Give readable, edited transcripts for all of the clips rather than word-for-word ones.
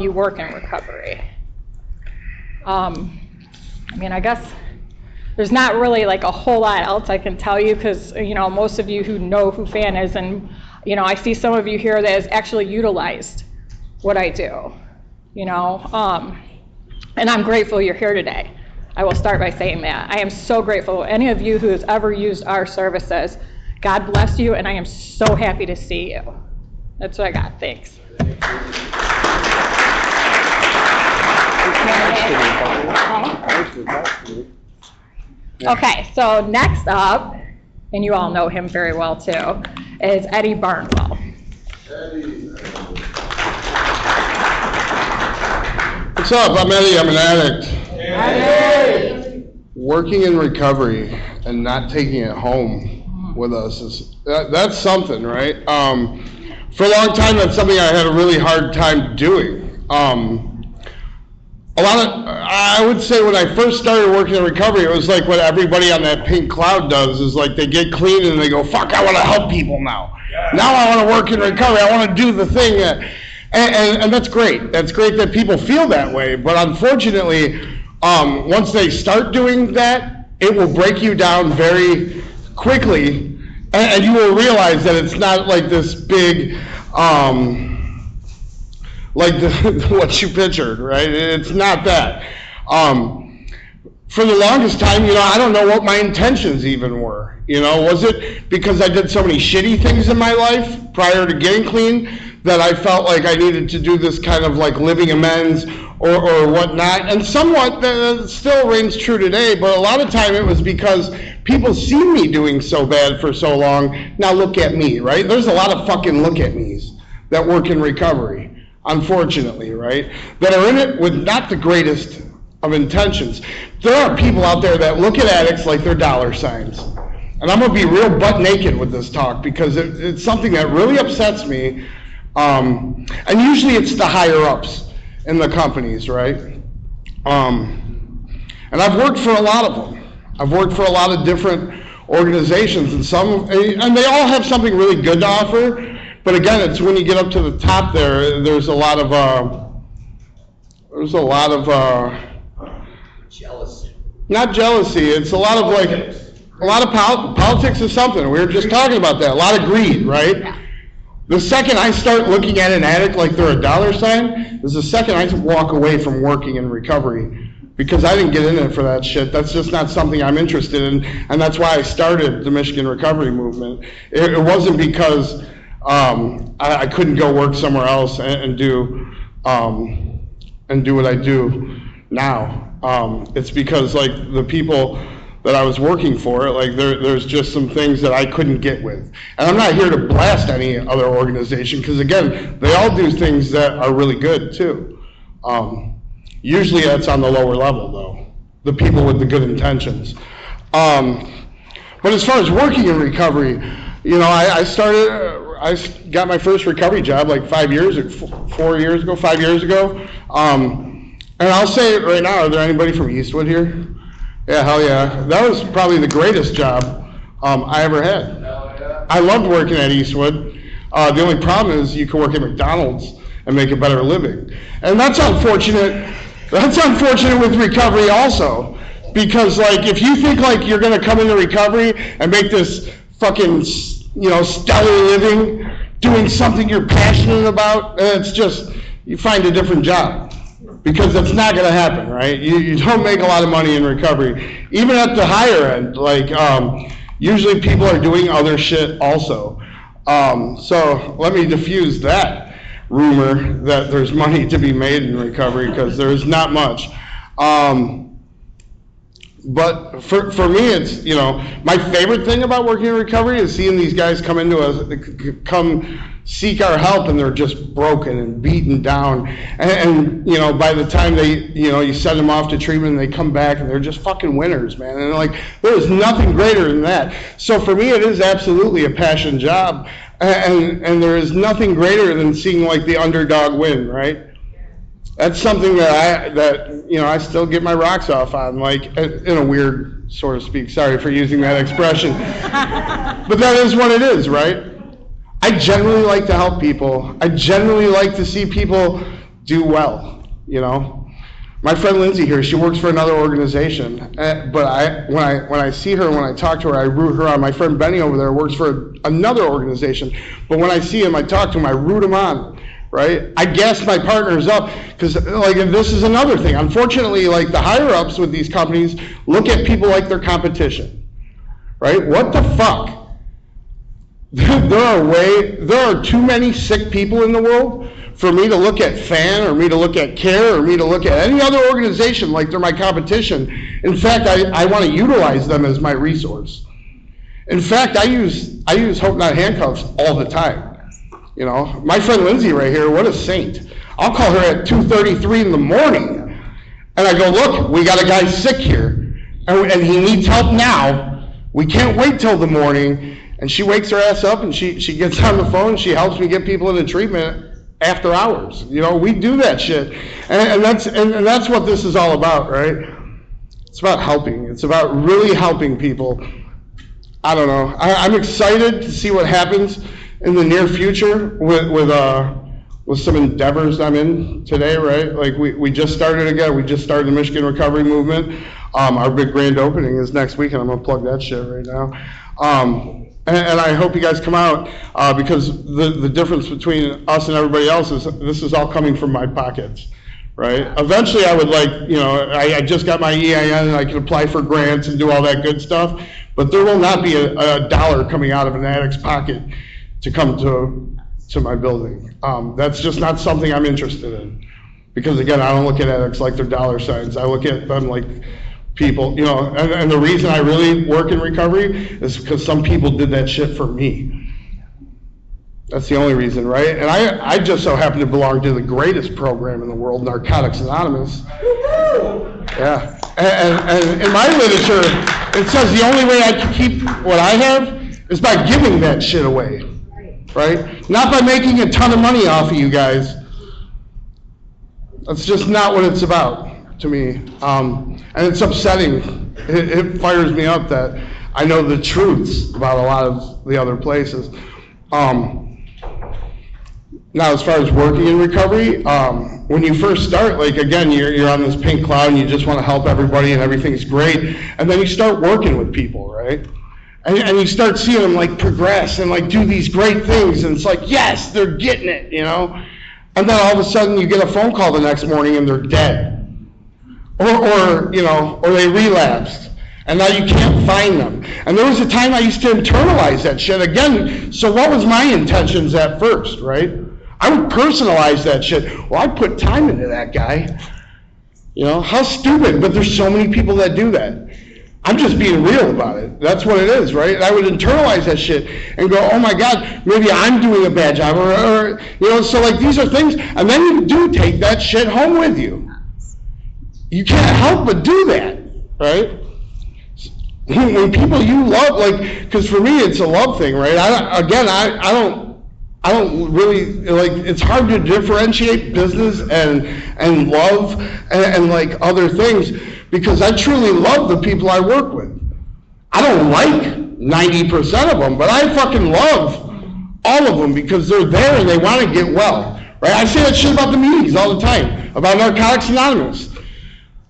you work in recovery. I mean, I guess there's not really like a whole lot else I can tell you because, you know, most of you who know who FAN is, and, you know, I see some of you here that has actually utilized what I do, you know, and I'm grateful you're here today. I will start by saying that. I am so grateful. Any of you who has ever used our services, God bless you, and I am so happy to see you. That's what I got. Thanks. Okay, so next up, and you all know him very well too, is Eddie Barnwell. What's up? I'm Eddie. I'm an addict. Eddie. Working in recovery and not taking it home with us is that's something, right? For a long time, that's something I had a really hard time doing. I would say when I first started working in recovery, it was like what everybody on that pink cloud does is like they get clean and they go, fuck, I want to help people now. Now I want to work in recovery. I want to do the thing. And that's great. That's great that people feel that way. But unfortunately, once they start doing that, it will break you down very quickly. And you will realize that it's not like this big, like what you pictured, right? It's not that. For the longest time, you know, I don't know what my intentions even were. You know, was it because I did so many shitty things in my life prior to getting clean that I felt like I needed to do this kind of like living amends or whatnot? And somewhat that still reigns true today, but a lot of time it was because people see me doing so bad for so long. Now look at me, right? There's a lot of fucking look at me's that work in recovery, unfortunately, right? That are in it with not the greatest of intentions. There are people out there that look at addicts like they're dollar signs. And I'm going to be real butt naked with this talk because it's something that really upsets me. And usually it's the higher ups in the companies, right? And I've worked for a lot of them. I've worked for a lot of different organizations, and they all have something really good to offer. But again, it's when you get up to the top there's a lot of jealousy. Not jealousy. It's a lot of politics is something. We were just talking about that. A lot of greed, right? Yeah. The second I start looking at an addict like they're a dollar sign is the second I walk away from working in recovery because I didn't get in it for that shit. That's just not something I'm interested in, and that's why I started the Michigan Recovery Movement. It wasn't because I couldn't go work somewhere else and do what I do now. It's because like the people that I was working for, like there's just some things that I couldn't get with. And I'm not here to blast any other organization because again, they all do things that are really good too. Usually that's on the lower level though, the people with the good intentions. But as far as working in recovery, you know, I got my first recovery job like 5 years ago. And I'll say it right now, are there anybody from Eastwood here? Yeah, hell yeah. That was probably the greatest job I ever had. I loved working at Eastwood. The only problem is you can work at McDonald's and make a better living. And that's unfortunate. That's unfortunate with recovery also. Because like if you think like you're gonna come into recovery and make this fucking, you know, stellar living, doing something you're passionate about, it's just, you find a different job. Because that's not going to happen, right? You don't make a lot of money in recovery. Even at the higher end, like usually people are doing other shit also. So let me diffuse that rumor that there's money to be made in recovery because there's not much. But for me, it's, you know, my favorite thing about working in recovery is seeing these guys come seek our help and they're just broken and beaten down. And you know, by the time you send them off to treatment, they come back and they're just fucking winners, man. And like, there's nothing greater than that. So for me, it is absolutely a passion job. And there is nothing greater than seeing like the underdog win, right? That's something that I still get my rocks off on, like in a weird sort of speak. Sorry for using that expression, but that is what it is, right? I generally like to help people. I generally like to see people do well, you know. My friend Lindsay here, she works for another organization, but when I see her, when I talk to her, I root her on. My friend Benny over there works for another organization, but when I see him, I talk to him, I root him on, right? I gas my partners up, because like, this is another thing. Unfortunately, like, the higher ups with these companies look at people like their competition, right? What the fuck? There are too many sick people in the world for me to look at FAN, or me to look at CARE, or me to look at any other organization like they're my competition. In fact, I want to utilize them as my resource. In fact, I use Hope Not Handcuffs all the time. You know, my friend Lindsay right here, what a saint. I'll call her at 2:33 in the morning, and I go, look, we got a guy sick here, and he needs help now. We can't wait till the morning. And she wakes her ass up, and she gets on the phone, she helps me get people into treatment after hours. You know, we do that shit. And that's what this is all about, right? It's about helping. It's about really helping people. I don't know. I'm excited to see what happens in the near future with some endeavors I'm in today, right? Like, we just started again. We just started the Michigan Recovery Movement. Our big grand opening is next week, and I'm gonna plug that shit right now. And I hope you guys come out, because the difference between us and everybody else is this is all coming from my pockets, right? Eventually I would I just got my EIN, and I can apply for grants and do all that good stuff, but there will not be a dollar coming out of an addict's pocket to come to my building. That's just not something I'm interested in, because again, I don't look at addicts like they're dollar signs. I look at them like people, you know, and the reason I really work in recovery is because some people did that shit for me. That's the only reason, right? And I just so happen to belong to the greatest program in the world, Narcotics Anonymous. Yeah. And in my literature, it says the only way I can keep what I have is by giving that shit away, right? Not by making a ton of money off of you guys. That's just not what it's about to me. And it's upsetting. It fires me up that I know the truths about a lot of the other places. Now, as far as working in recovery, when you first start, like, again, you're on this pink cloud and you just want to help everybody and everything's great, and then you start working with people, right? And you start seeing them, like, progress and, like, do these great things, and it's like, yes, they're getting it, you know? And then all of a sudden you get a phone call the next morning and they're dead. Or they relapsed, and now you can't find them. And there was a time I used to internalize that shit. Again, so what was my intentions at first, right? I would personalize that shit. Well, I put time into that guy. You know, how stupid, but there's so many people that do that. I'm just being real about it. That's what it is, right? I would internalize that shit and go, oh my God, maybe I'm doing a bad job, or you know, so like these are things, and then you do take that shit home with you. You can't help but do that, right? When people you love, like, because for me it's a love thing, right? I don't really, like, it's hard to differentiate business and love and like other things, because I truly love the people I work with. I don't like 90% of them, but I fucking love all of them because they're there and they want to get well, right? I say that shit about the meetings all the time, about Narcotics Anonymous.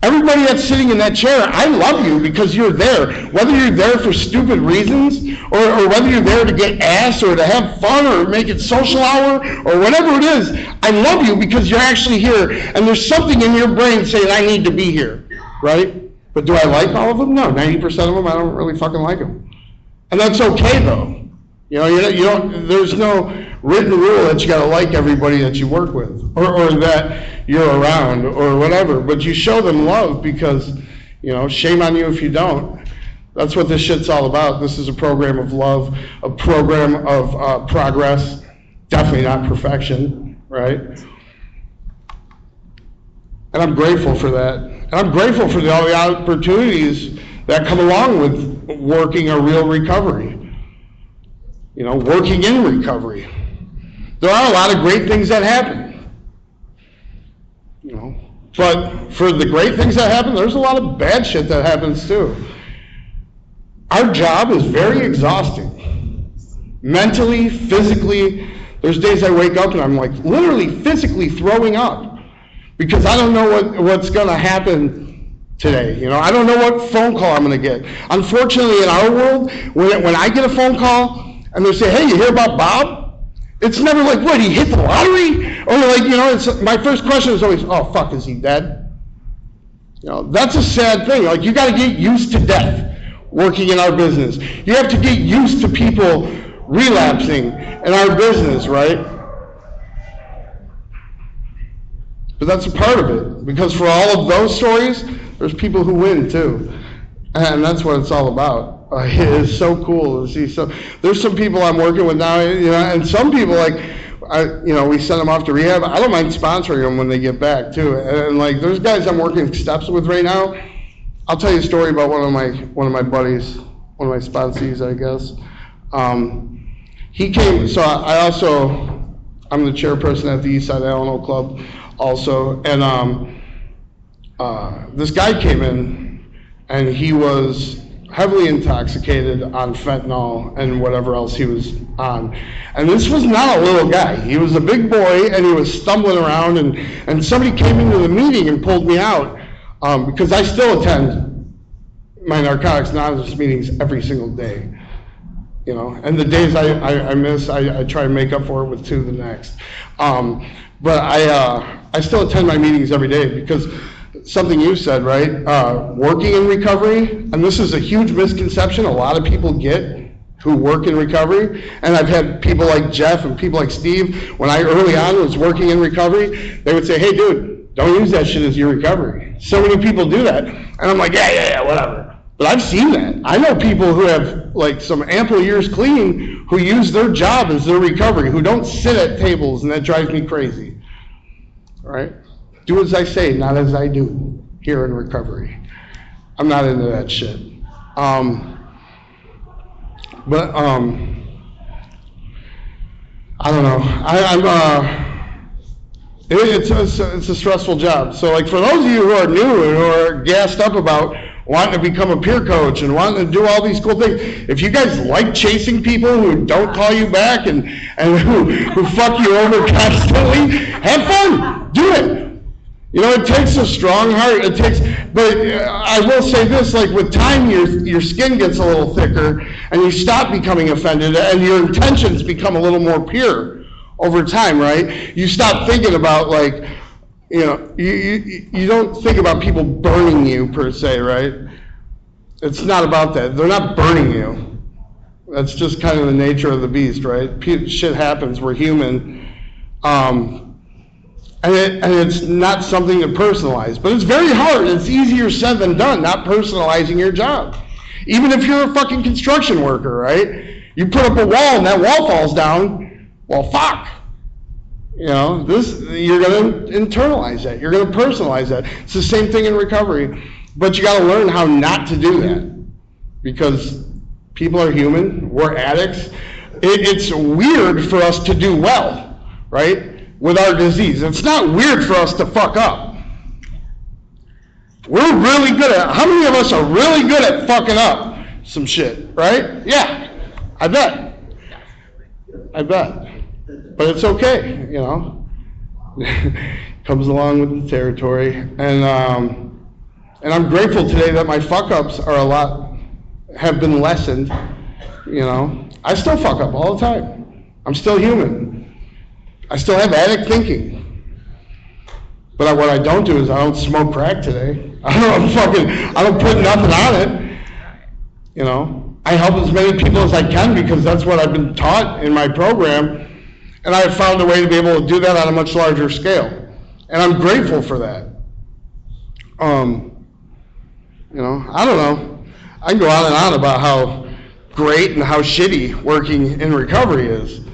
Everybody that's sitting in that chair, I love you because you're there. Whether you're there for stupid reasons, or whether you're there to get ass, or to have fun, or make it social hour, or whatever it is, I love you because you're actually here, and there's something in your brain saying, I need to be here, right? But do I like all of them? No, 90% of them, I don't really fucking like them. And that's okay, though. You know, you don't, there's no written rule that you got to like everybody that you work with, or that you're around, or whatever. But you show them love because, you know, shame on you if you don't. That's what this shit's all about. This is a program of love, a program of progress, definitely not perfection, right? And I'm grateful for that. And I'm grateful for all the opportunities that come along with working a real recovery. You know, working in recovery. There are a lot of great things that happen. You know, but for the great things that happen, there's a lot of bad shit that happens too. Our job is very exhausting. Mentally, physically. There's days I wake up and I'm like literally physically throwing up. because I don't know what's going to happen today. You know, I don't know what phone call I'm going to get. Unfortunately, in our world, when I get a phone call and they say, "Hey, you hear about Bob?" It's never like, "What, he hit the lottery?" Or like, you know, it's, my first question is always, "Oh, fuck, is he dead?" You know, that's a sad thing. Like, you got to get used to death working in our business. You have to get used to people relapsing in our business, right? But that's a part of it, because for all of those stories, there's people who win too, and that's what it's all about. It is so cool to see. So there's some people I'm working with now, you know, and some people, like, you know, we send them off to rehab. I don't mind sponsoring them when they get back too. And like, there's guys I'm working steps with right now. I'll tell you a story about one of my buddies, one of my sponsees, I guess. He came. So I'm the chairperson at the Eastside Alano Club, also, and this guy came in, and he was heavily intoxicated on fentanyl and whatever else he was on. And this was not a little guy. He was a big boy, and he was stumbling around, and somebody came into the meeting and pulled me out, because I still attend my Narcotics Anonymous meetings every single day. You know, and the days I miss, I try to make up for it with 2 the next. But I still attend my meetings every day, because something you said, right? Working in recovery, and this is a huge misconception a lot of people get who work in recovery, and I've had people like Jeff and people like Steve, when I early on was working in recovery, they would say, "Hey dude, don't use that shit as your recovery." So many people do that, and I'm like, yeah, whatever. But I've seen that. I know people who have like some ample years clean who use their job as their recovery, who don't sit at tables, and that drives me crazy. All right? Do as I say, not as I do here in recovery. I'm not into that shit. I don't know. It's a stressful job. So like, for those of you who are new and who are gassed up about wanting to become a peer coach and wanting to do all these cool things, if you guys like chasing people who don't call you back and who fuck you over constantly, have fun, do it. You know, it takes a strong heart. But I will say this, like, with time, your skin gets a little thicker, and you stop becoming offended, and your intentions become a little more pure over time, right? You stop thinking about, like, you know, you don't think about people burning you per se, right? It's not about that. They're not burning you. That's just kind of the nature of the beast, right? Shit happens. We're human. And it's not something to personalize. But it's very hard. It's easier said than done, not personalizing your job. Even if you're a fucking construction worker, right? You put up a wall and that wall falls down, well, fuck. You know, you're going to internalize that. You're going to personalize that. It's the same thing in recovery. But you got to learn how not to do that. Because people are human. We're addicts. It's weird for us to do well, right? With our disease. It's not weird for us to fuck up. We're really good at, how many of us are really good at fucking up some shit, right? Yeah, I bet. But it's okay, you know. Comes along with the territory. And I'm grateful today that my fuck ups have been lessened, you know. I still fuck up all the time. I'm still human. I still have addict thinking. But what I don't do is I don't smoke crack today. I don't put nothing on it. You know, I help as many people as I can because that's what I've been taught in my program. And I've found a way to be able to do that on a much larger scale. And I'm grateful for that. You know, I don't know. I can go on and on about how great and how shitty working in recovery is.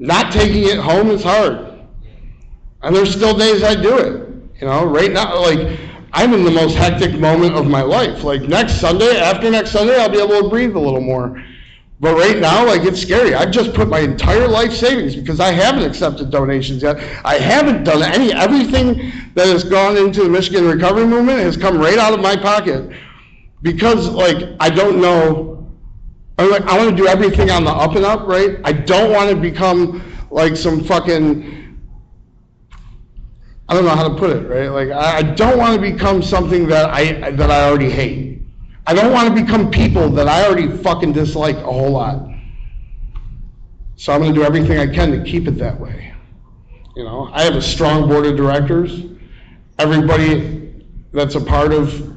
Not taking it home is hard. And there's still days I do it. You know, right now, like, I'm in the most hectic moment of my life. Like, after next Sunday, I'll be able to breathe a little more. But right now, like, it's scary. I've just put my entire life savings, because I haven't accepted donations yet. I haven't done everything that has gone into the Michigan recovery movement has come right out of my pocket. Because, like, I don't know, I want to do everything on the up and up, right? I don't want to become like some fucking, I don't know how to put it, right? Like, I don't want to become something that I already hate. I don't want to become people that I already fucking dislike a whole lot. So I'm going to do everything I can to keep it that way. You know, I have a strong board of directors. Everybody that's a part of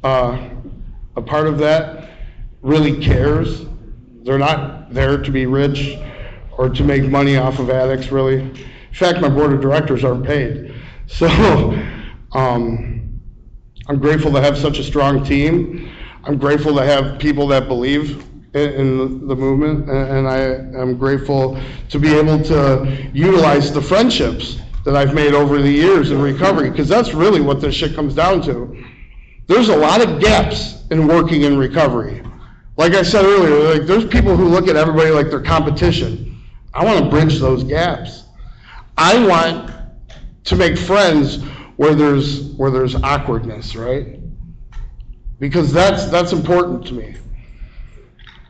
that really cares. They're not there to be rich or to make money off of addicts, really. In fact, my board of directors aren't paid. So I'm grateful to have such a strong team. I'm grateful to have people that believe in the movement, and I am grateful to be able to utilize the friendships that I've made over the years in recovery, because that's really what this shit comes down to. There's a lot of gaps in working in recovery. Like I said earlier, like, there's people who look at everybody like they're competition. I want to bridge those gaps. I want to make friends where there's awkwardness, right? Because that's important to me.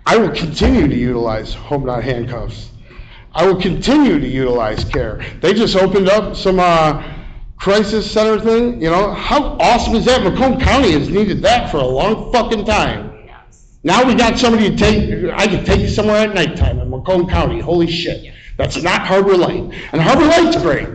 I will continue to utilize Hope Not Handcuffs. I will continue to utilize CARE. They just opened up some crisis center thing. You know, how awesome is that? Macomb County has needed that for a long fucking time. Now we got somebody to take, I can take you somewhere at nighttime in Macomb County. Holy shit. That's not Harbor Light. And Harbor Light's great.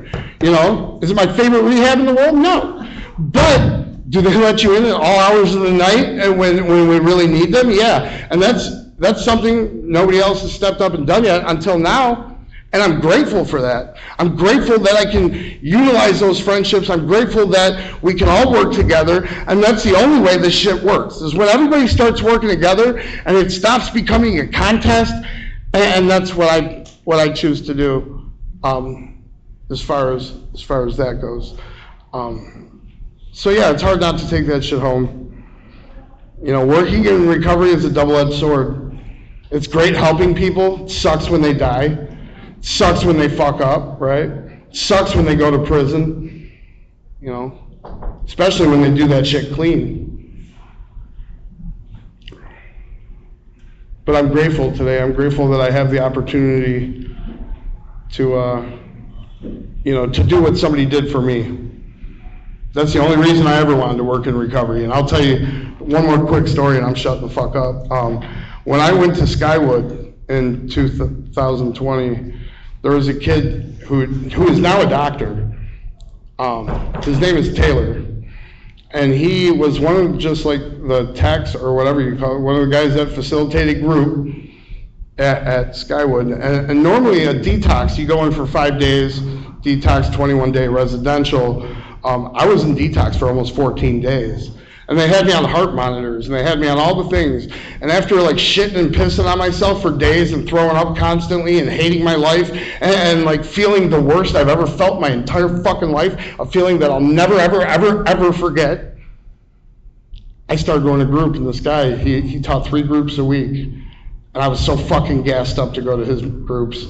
You know, is it my favorite rehab in the world? No. But do they let you in at all hours of the night and when we really need them? Yeah. And that's something nobody else has stepped up and done yet until now. And I'm grateful for that. I'm grateful that I can utilize those friendships. I'm grateful that we can all work together. And that's the only way this shit works, is when everybody starts working together and it stops becoming a contest. And that's what I choose to do, as far as that goes. So yeah, it's hard not to take that shit home. You know, working in recovery is a double-edged sword. It's great helping people. It sucks when they die. It sucks when they fuck up, right? It sucks when they go to prison, you know, especially when they do that shit clean. But I'm grateful today. I'm grateful that I have the opportunity to, you know, to do what somebody did for me. That's the only reason I ever wanted to work in recovery. And I'll tell you one more quick story and I'm shutting the fuck up. When I went to Skywood in 2020, there was a kid who is now a doctor. His name is Taylor. And he was one of just like the techs or whatever you call it, one of the guys that facilitated group at Skywood. And normally a detox, you go in for 5 days, detox 21-day residential. I was in detox for almost 14 days. And they had me on heart monitors, and they had me on all the things. And after like shitting and pissing on myself for days and throwing up constantly and hating my life and like feeling the worst I've ever felt my entire fucking life, a feeling that I'll never, ever, ever, ever forget, I started going to group, and this guy, he taught 3 groups a week. And I was so fucking gassed up to go to his groups.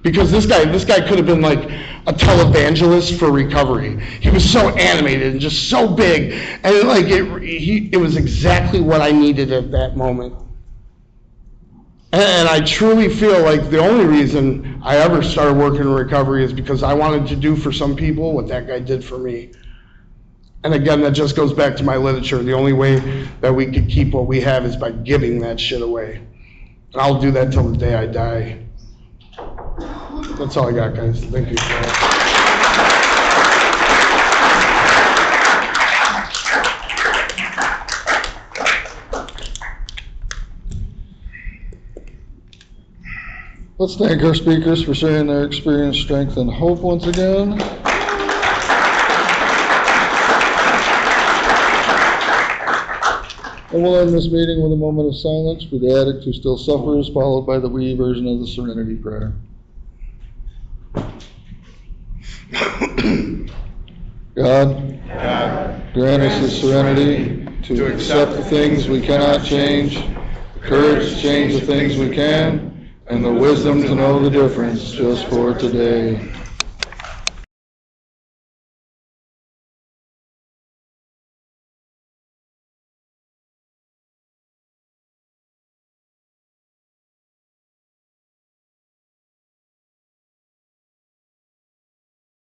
Because this guy could have been like a televangelist for recovery. He was so animated and just so big, and like it was exactly what I needed at that moment. And I truly feel like the only reason I ever started working in recovery is because I wanted to do for some people what that guy did for me. And again, that just goes back to my literature. The only way that we could keep what we have is by giving that shit away. And I'll do that till the day I die. That's all I got, guys. Thank you. Let's thank our speakers for sharing their experience, strength, and hope once again. And we'll end this meeting with a moment of silence for the addict who still suffers, followed by the we version of the Serenity Prayer. God, grant us the serenity to accept the things we cannot change, the courage to change the things we can, and the wisdom to know the difference just for today.